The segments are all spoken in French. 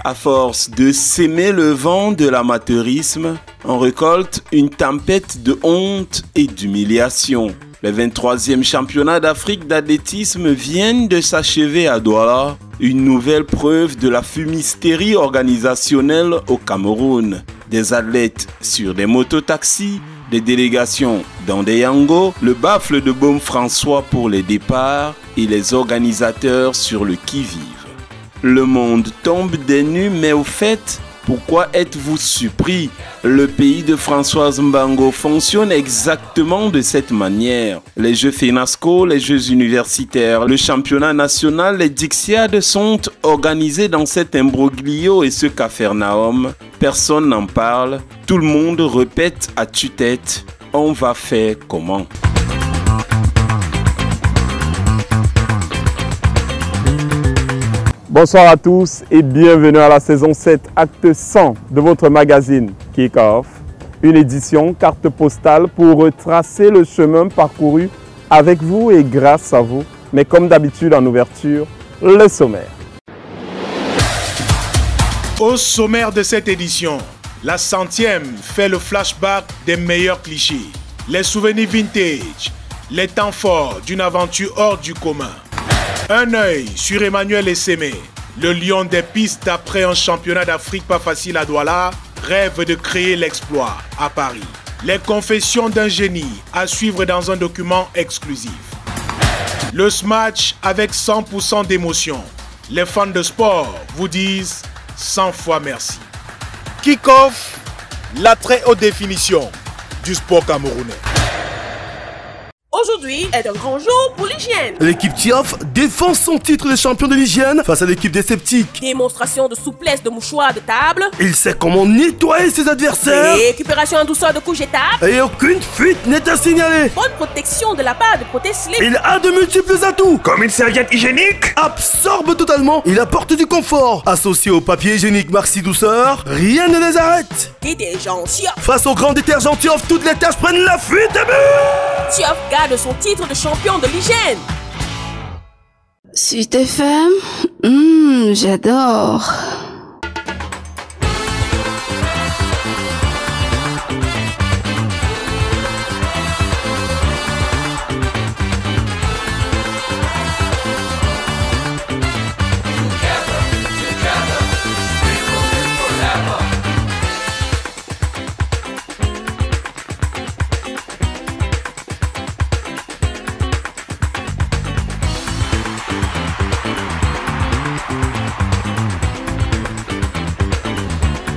À force de s'aimer le vent de l'amateurisme, on récolte une tempête de honte et d'humiliation. Les 23e championnats d'Afrique d'athlétisme viennent de s'achever à Douala, une nouvelle preuve de la fumisterie organisationnelle au Cameroun. Des athlètes sur des mototaxis, des délégations dans des yangos, le baffle de Baume François pour les départs et les organisateurs sur le qui-vive. Le monde tombe des nues, mais au fait, pourquoi êtes-vous surpris? Le pays de Françoise Mbango fonctionne exactement de cette manière. Les Jeux FENASCO, les Jeux universitaires, le championnat national, les Dixiades sont organisés dans cet imbroglio et ce capharnaüm. Personne n'en parle, tout le monde répète à tue-tête, on va faire comment? Bonsoir à tous et bienvenue à la saison 7, acte 100 de votre magazine Kick-Off. Une édition carte postale pour retracer le chemin parcouru avec vous et grâce à vous. Mais comme d'habitude en ouverture, le sommaire. Au sommaire de cette édition, la 100e fait le flashback des meilleurs clichés, les souvenirs vintage, les temps forts d'une aventure hors du commun. Un œil sur Emmanuel Essémé, le lion des pistes après un championnat d'Afrique pas facile à Douala, rêve de créer l'exploit à Paris. Les confessions d'un génie à suivre dans un document exclusif. Le smash avec 100% d'émotion. Les fans de sport vous disent 100 fois merci. Kick-off, la très haute définition du sport camerounais. Aujourd'hui est un grand jour pour l'hygiène. L'équipe TIOF défend son titre de champion de l'hygiène face à l'équipe des sceptiques. Démonstration de souplesse de mouchoirs de table. Il sait comment nettoyer ses adversaires. Récupération en douceur de couches étapes. Et aucune fuite n'est à signaler. Bonne protection de la part de Proté Slip. Il a de multiples atouts. Comme une serviette hygiénique. Absorbe totalement. Il apporte du confort. Associé au papier hygiénique Maxi Douceur, rien ne les arrête. Détergent TIOF. Face au grand détergent TIOF, toutes les tâches prennent la fuite et but. TIOF garde son titre de champion de l'hygiène. Sud FM, j'adore.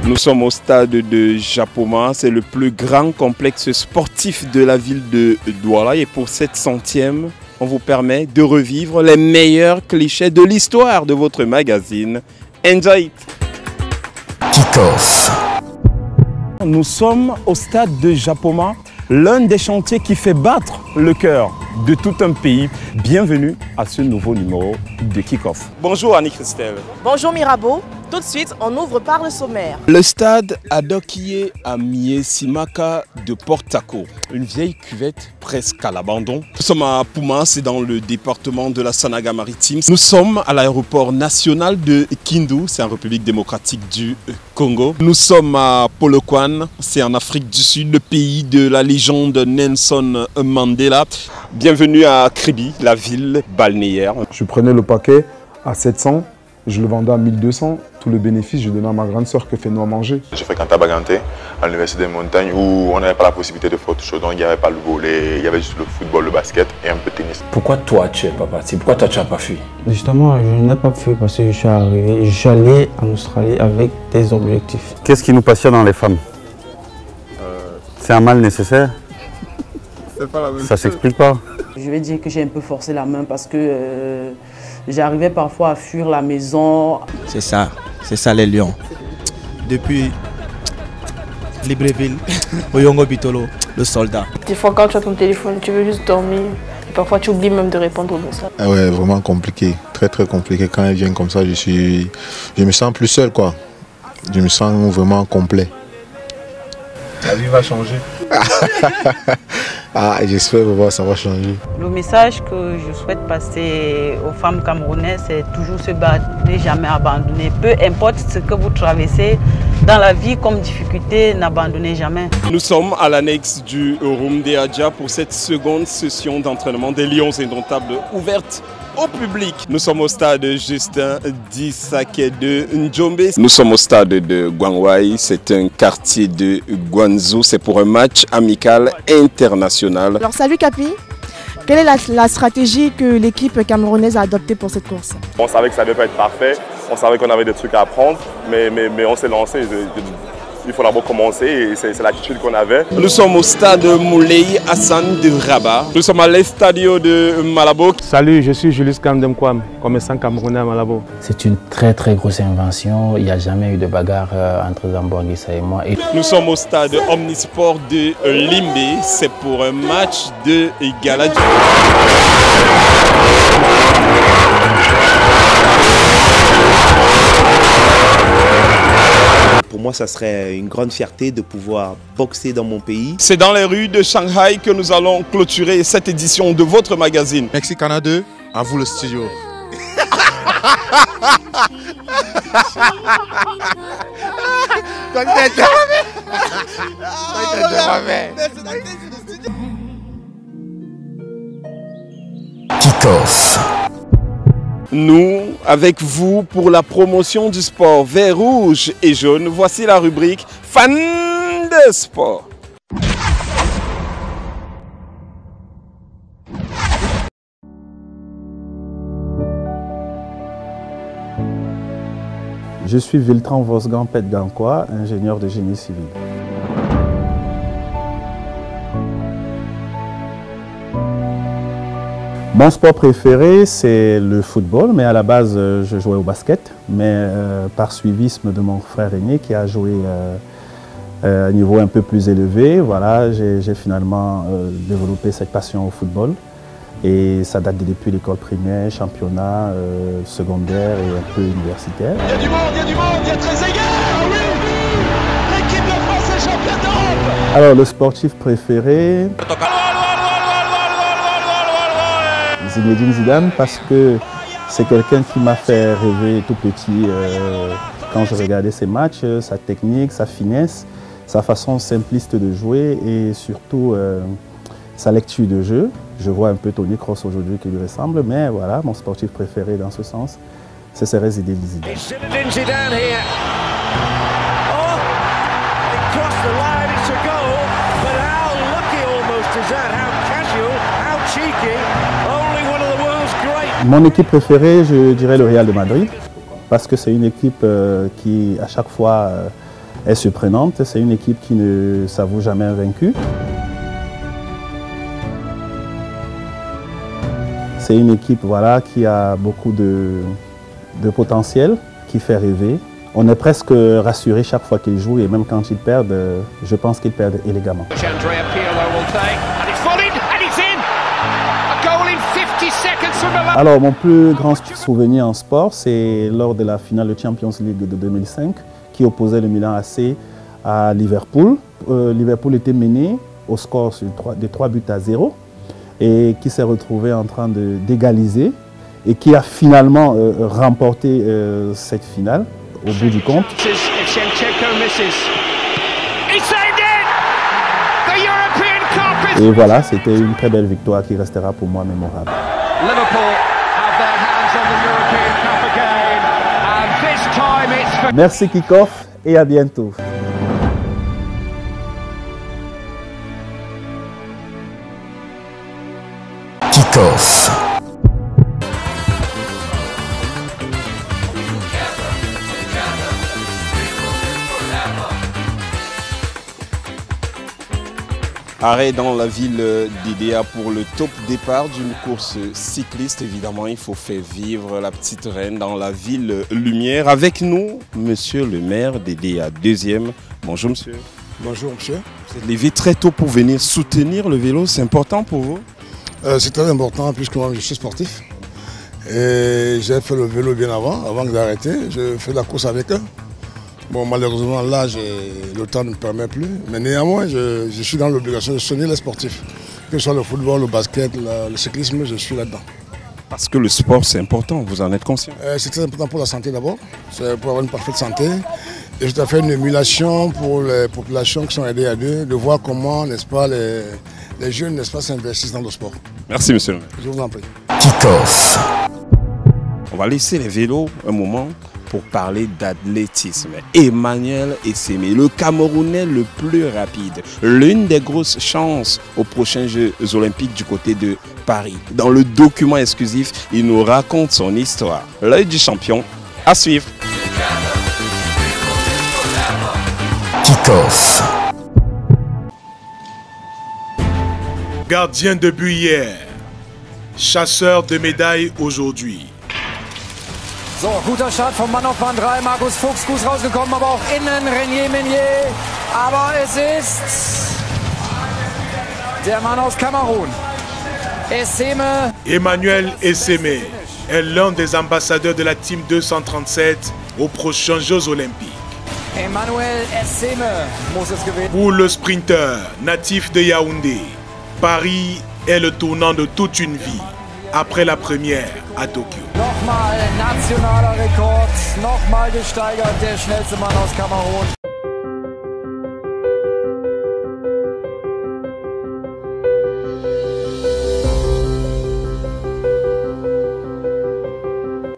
Nous sommes au stade de Japoma, c'est le plus grand complexe sportif de la ville de Douala et pour cette 100e, on vous permet de revivre les meilleurs clichés de l'histoire de votre magazine. Enjoy it! Kick-off. Nous sommes au stade de Japoma, l'un des chantiers qui fait battre le cœur de tout un pays. Bienvenue à ce nouveau numéro de Kick-Off. Bonjour Annie-Christelle. Bonjour Mirabeau. Tout de suite, on ouvre par le sommaire. Le stade Adokié à Simaka de Portaco, une vieille cuvette presque à l'abandon. Nous sommes à Pouma, c'est dans le département de la Sanaga-Maritime. Nous sommes à l'aéroport national de Kindu, c'est en République démocratique du Congo. Nous sommes à Polokwane, c'est en Afrique du Sud, le pays de la légende Nelson Mandela. Bienvenue à Kribi, la ville balnéaire. Je prenais le paquet à 700. Je le vendais à 1200, tout le bénéfice, je donnais à ma grande soeur que fait-nous à manger. Je fréquentais à Baganté, à l'université des montagnes, où on n'avait pas la possibilité de faire autre chose. Donc il n'y avait pas le volley, il y avait juste le football, le basket et un peu de tennis. Pourquoi toi tu n'es pas parti? Pourquoi toi tu n'as pas fui? Justement, je n'ai pas fui parce que je suis allé en Australie avec des objectifs. Qu'est-ce qui nous passionne dans les femmes? C'est un mal nécessaire? Ça s'explique pas. Je vais dire que j'ai un peu forcé la main parce que j'arrivais parfois à fuir la maison. C'est ça les lions. Depuis Libreville, au Yongo Bitolo, le soldat. Des fois quand tu as ton téléphone, tu veux juste dormir. Et parfois tu oublies même de répondre aux messages. Ah ouais, vraiment compliqué, très compliqué. Quand elle vient comme ça, je me sens plus seul quoi. Je me sens vraiment complet. La vie va changer. Ah, j'espère que ça va changer. Le message que je souhaite passer aux femmes camerounaises, c'est toujours se battre, ne jamais abandonner. Peu importe ce que vous traversez dans la vie comme difficulté, n'abandonnez jamais. Nous sommes à l'annexe du Room de Adja pour cette seconde session d'entraînement des Lions Indomptables ouverte au public. Nous sommes au stade Justin Disake de Njombe. Nous sommes au stade de Guangwai, c'est un quartier de Guangzhou, c'est pour un match amical international. Alors salut Capi, quelle est la stratégie que l'équipe camerounaise a adoptée pour cette course? On savait que ça ne devait pas être parfait, on savait qu'on avait des trucs à apprendre, mais on s'est lancé. Il faut d'abord commencer et c'est l'attitude qu'on avait. Nous sommes au stade Moulay Hassan de Rabat. Nous sommes à l'estadio de Malabo. Salut, je suis Julius Kamdemkwam, commerçant camerounais à Malabo. C'est une très grosse invention. Il n'y a jamais eu de bagarre entre Zamboanguissa et moi. Nous sommes au stade Omnisport de Limbe. C'est pour un match de gala. Pour moi, ça serait une grande fierté de pouvoir boxer dans mon pays. C'est dans les rues de Shanghai que nous allons clôturer cette édition de votre magazine. Mexicana 2, à vous le studio. Kick-off. Nous, avec vous, pour la promotion du sport vert, rouge et jaune, voici la rubrique Fan de sport. Je suis Viltran Vosgan Petgankoa, ingénieur de génie civil. Mon sport préféré, c'est le football, mais à la base, je jouais au basket. Mais par suivisme de mon frère aîné qui a joué à un niveau un peu plus élevé, voilà, j'ai finalement développé cette passion au football. Et ça date depuis l'école primaire, championnat, secondaire et un peu universitaire. Il y a du monde, il y a du monde, il y a Trezeguet. Ah oui, l'équipe de France est championne d'Europe. Alors, le sportif préféré, Zinedine Zidane, parce que c'est quelqu'un qui m'a fait rêver tout petit quand je regardais ses matchs, sa technique, sa finesse, sa façon simpliste de jouer et surtout sa lecture de jeu. Je vois un peu Tony Kroos aujourd'hui qui lui ressemble, mais voilà, mon sportif préféré dans ce sens, ce serait Zinedine Zidane. Zinedine Zidane here. Oh, it crossed the line, it's a goal, but how lucky almost is that? How casual, how cheeky. Only one of the world's great. Mon équipe préférée, je dirais le Real de Madrid, parce que c'est une équipe qui, à chaque fois, est surprenante. C'est une équipe qui ne s'avoue jamais invaincue. C'est une équipe voilà, qui a beaucoup de potentiel, qui fait rêver. On est presque rassuré chaque fois qu'ils jouent et même quand ils perdent, je pense qu'ils perdent élégamment. Alors mon plus grand souvenir en sport, c'est lors de la finale de Champions League de 2005 qui opposait le Milan AC à Liverpool. Liverpool était mené au score de 3 buts à 0. Et qui s'est retrouvé en train d'égaliser et qui a finalement remporté cette finale au bout du compte. Et voilà, c'était une très belle victoire qui restera pour moi mémorable. Merci Kick-Off et à bientôt. Kick-Off. Arrêt dans la ville d'Idéa pour le top départ d'une course cycliste. Évidemment, il faut faire vivre la petite reine dans la ville lumière. Avec nous, monsieur le maire d'Idéa, deuxième. Bonjour monsieur. Bonjour monsieur. Vous êtes levé très tôt pour venir soutenir le vélo, c'est important pour vous? C'est très important puisque moi je suis sportif. Et j'ai fait le vélo bien avant d'arrêter. Je fais de la course avec eux. Bon, malheureusement, là, le temps ne me permet plus. Mais néanmoins, je suis dans l'obligation de soutenir les sportifs. Que ce soit le football, le basket, le cyclisme, je suis là-dedans. Parce que le sport, c'est important, vous en êtes conscient? C'est très important pour la santé d'abord, c'est pour avoir une parfaite santé. Et je dois faire une émulation pour les populations qui sont aidées à deux, de voir comment, n'est-ce pas, les jeunes, n'est-ce pas, s'investissent dans le sport. Merci, monsieur le maire. Je vous en prie. Kick-off. On va laisser les vélos un moment pour parler d'athlétisme. Emmanuel Essémé, le Camerounais le plus rapide, l'une des grosses chances aux prochains Jeux Olympiques du côté de Paris. Dans le document exclusif, il nous raconte son histoire. L'œil du champion, à suivre. Kick-off. Gardien de but hier, chasseur de médailles aujourd'hui. So, guter Start vom Mann auf Bahn 3. Markus Fuchs, gut rausgekommen, aber auch innen Renier Meunier. Aber es ist der Mann aus Kamerun. Essémé. Emmanuel Essémé est l'un des ambassadeurs de la Team 237 aux prochains Jeux Olympiques. Emmanuel Essémé muss es gewinnen. Pour le sprinter natif de Yaoundé, Paris est le tournant de toute une vie. Après la première à Tokio. Nochmal nationaler Rekord, nochmal gesteigert, der schnellste Mann aus Kamerun.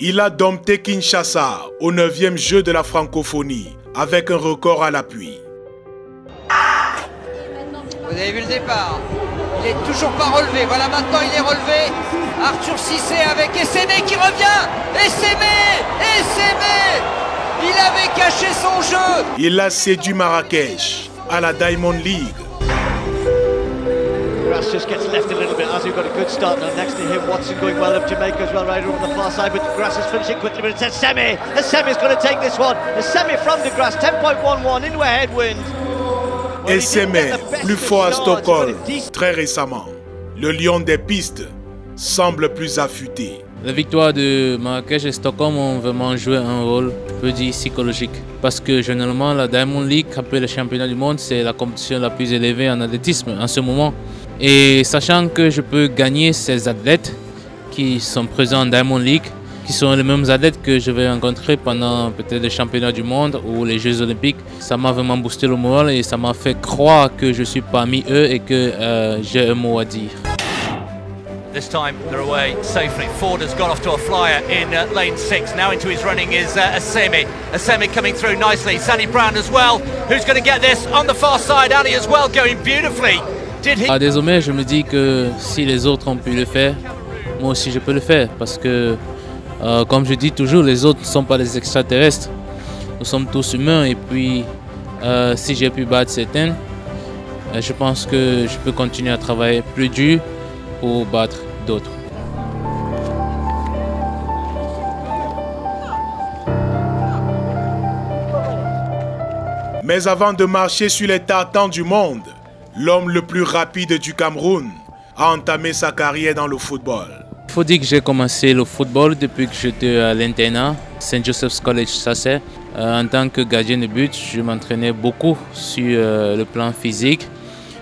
Il a dompté Kinshasa au 9e jeu de la francophonie avec un record à l'appui. Vous avez vu le départ. Il est toujours pas relevé. Voilà, maintenant il est relevé. Arthur Cissé avec Essémé qui revient. Essémé. Il avait caché son jeu. Il a séduit Marrakech à la Diamond League. Grass just gets left a little bit as we've got a good start now. Next to him, Watson going well of Jamaica as well, right over on the far side, but Grass is finishing quickly, but it's Essémé. Essémé's going to take this one. Essémé from the Grass, 10.11 into a headwind. Essémé, plus fort à Stockholm, très récemment. Le lion des pistes semble plus affûté. La victoire de Marrakech et Stockholm ont vraiment joué un rôle, je peux dire, psychologique. Parce que généralement, la Diamond League, après le championnat du monde, c'est la compétition la plus élevée en athlétisme en ce moment. Et sachant que je peux gagner ces athlètes qui sont présents en Diamond League, qui sont les mêmes athlètes que je vais rencontrer pendant peut-être les championnats du monde ou les Jeux Olympiques, ça m'a vraiment boosté le moral et ça m'a fait croire que je suis parmi eux et que j'ai un mot à dire. This time they're away safely. Ford has got off to a flyer in lane 6. Now into his running is Essémé. Essémé coming through nicely. Sally Brown as well. Who's going to get this on the far side? Ali as well going beautifully. Désormais, je me dis que si les autres ont pu le faire, moi aussi je peux le faire. Parce que, comme je dis toujours, les autres ne sont pas des extraterrestres. Nous sommes tous humains et puis si j'ai pu battre certains, je pense que je peux continuer à travailler plus dur pour battre d'autres. Mais avant de marcher sur les tartans du monde, l'homme le plus rapide du Cameroun a entamé sa carrière dans le football. Il faut dire que j'ai commencé le football depuis que j'étais à l'internat, St. Joseph's College Sassé. En tant que gardien de but, je m'entraînais beaucoup sur le plan physique.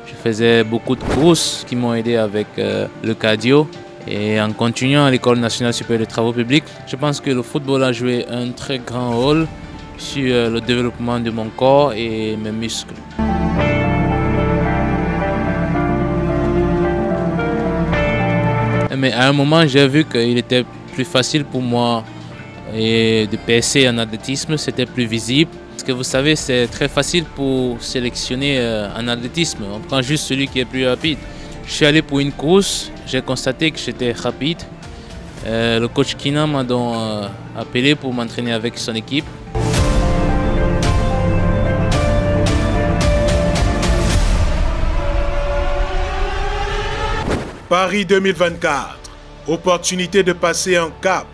Je faisais beaucoup de courses qui m'ont aidé avec le cardio. Et en continuant à l'École nationale supérieure des travaux publics, je pense que le football a joué un très grand rôle sur le développement de mon corps et mes muscles. Mais à un moment, j'ai vu qu'il était plus facile pour moi de percer en athlétisme, c'était plus visible. Parce que vous savez, c'est très facile pour sélectionner en athlétisme. On prend juste celui qui est plus rapide. Je suis allé pour une course, j'ai constaté que j'étais rapide. Le coach Kina m'a donc appelé pour m'entraîner avec son équipe. Paris 2024, opportunité de passer un cap,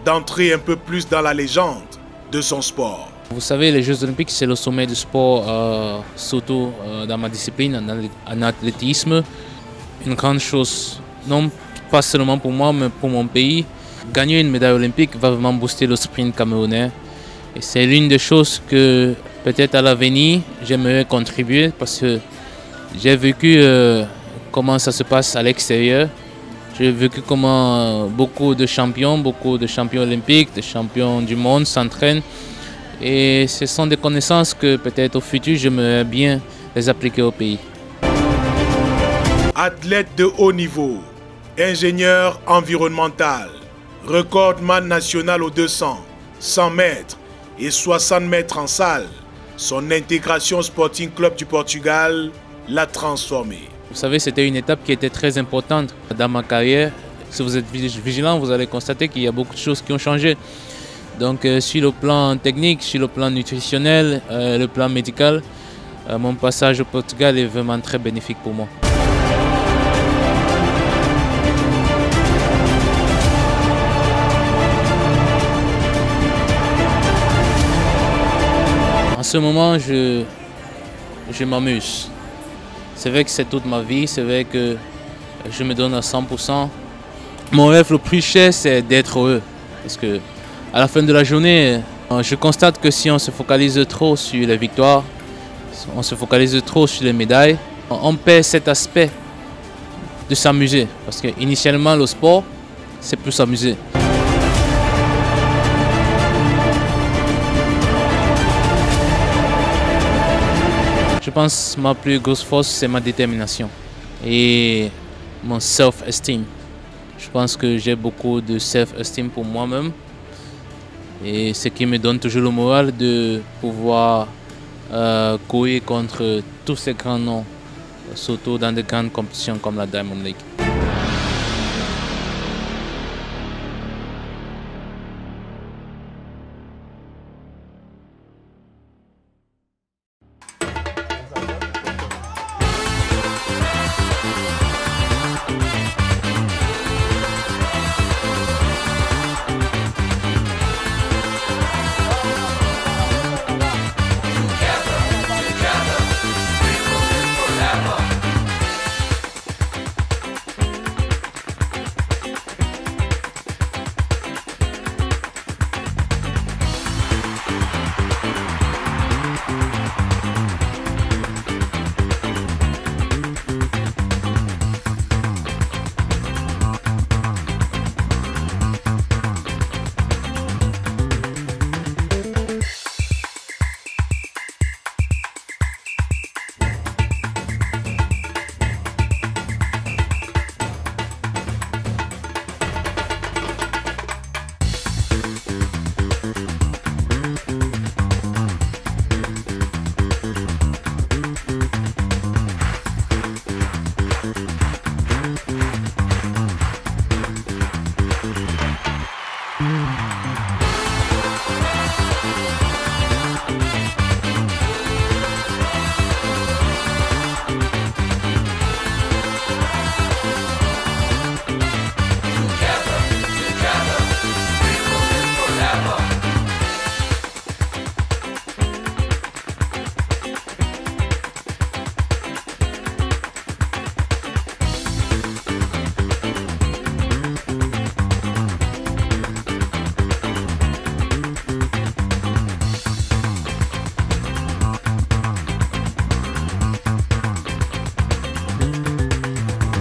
d'entrer un peu plus dans la légende de son sport. Vous savez, les Jeux Olympiques, c'est le sommet du sport, surtout dans ma discipline, en athlétisme. Une grande chose, non pas seulement pour moi, mais pour mon pays. Gagner une médaille olympique va vraiment booster le sprint camerounais. Et c'est l'une des choses que peut-être à l'avenir, j'aimerais contribuer parce que j'ai vécu comment ça se passe à l'extérieur. J'ai vécu comment beaucoup de champions olympiques, des champions du monde s'entraînent. Et ce sont des connaissances que peut-être au futur, j'aimerais bien les appliquer au pays. Athlète de haut niveau, ingénieur environnemental, recordman national aux 200, 100 mètres et 60 mètres en salle, son intégration au Sporting Club du Portugal l'a transformé. Vous savez, c'était une étape qui était très importante dans ma carrière. Si vous êtes vigilant, vous allez constater qu'il y a beaucoup de choses qui ont changé. Donc sur le plan technique, sur le plan nutritionnel, le plan médical, mon passage au Portugal est vraiment très bénéfique pour moi. En ce moment, je m'amuse. C'est vrai que c'est toute ma vie, c'est vrai que je me donne à 100%. Mon rêve le plus cher, c'est d'être heureux. Parce que à la fin de la journée, je constate que si on se focalise trop sur les victoires, on se focalise trop sur les médailles, on perd cet aspect de s'amuser. Parce qu'initialement, le sport, c'est pour s'amuser. Je pense que ma plus grosse force, c'est ma détermination et mon self-esteem. Je pense que j'ai beaucoup de self-esteem pour moi-même et ce qui me donne toujours le moral de pouvoir courir contre tous ces grands noms, surtout dans de grandes compétitions comme la Diamond League.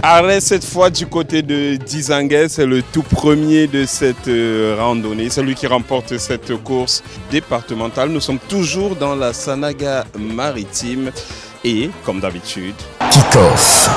Arrêt cette fois du côté de Dizanguez, c'est le tout premier de cette randonnée, celui qui remporte cette course départementale. Nous sommes toujours dans la Sanaga maritime et, comme d'habitude, kick-off.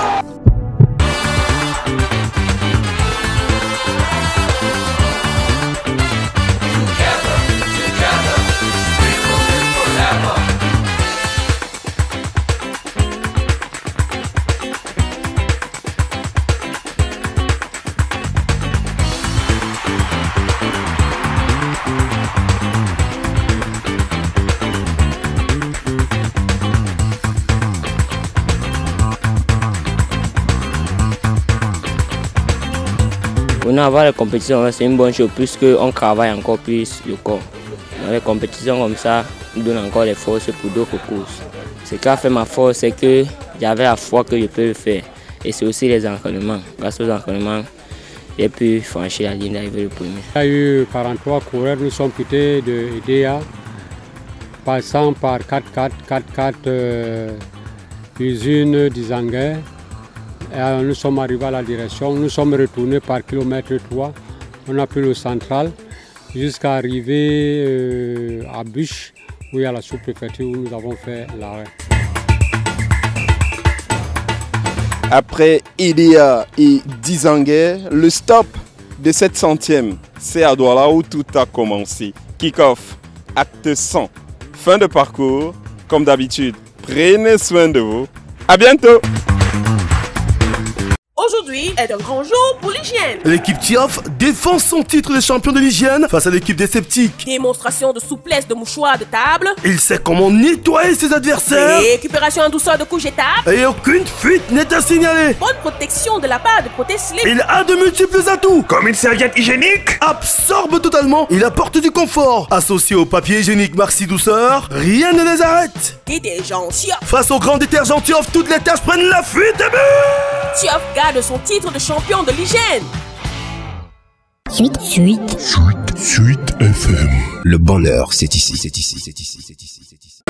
Pour avoir les compétitions, c'est une bonne chose puisqu'on travaille encore plus le corps. Dans les compétitions comme ça, on donne encore les forces pour d'autres courses. Ce qui a fait ma force, c'est que j'avais la foi que je peux le faire. Et c'est aussi les entraînements. Grâce aux entraînements, j'ai pu franchir la ligne d'arrivée le premier. Il y a eu 43 coureurs, nous sommes quittés de EDEA passant par 4-4, 4-4 usine d'Izanguet. Nous sommes arrivés à la direction, nous sommes retournés par kilomètre 3, on a pris le central jusqu'à arriver à Buche, où il y a la sous-préfecture où nous avons fait l'arrêt. Après Ilia et Dizanguet, le stop de cette 100e, c'est à Douala où tout a commencé. Kick-off, acte 100, fin de parcours, comme d'habitude. Prenez soin de vous, à bientôt. Aujourd'hui est un grand jour pour l'hygiène. L'équipe Tiof défend son titre de champion de l'hygiène face à l'équipe des sceptiques. Démonstration de souplesse de mouchoir de table. Il sait comment nettoyer ses adversaires. Récupération en douceur de couche étape. Et aucune fuite n'est à signaler. Bonne protection de la part de Proteslip. Il a de multiples atouts. Comme une serviette hygiénique. Absorbe totalement. Il apporte du confort. Associé au papier hygiénique Maxi Douceur, rien ne les arrête. Détergent Tiof. Face au grand détergent Tiof, toutes les tâches prennent la fuite et but. Tiof garde son titre de champion de l'hygiène. Suite FM. Le bonheur, c'est ici, c'est ici, c'est ici, c'est ici, c'est ici.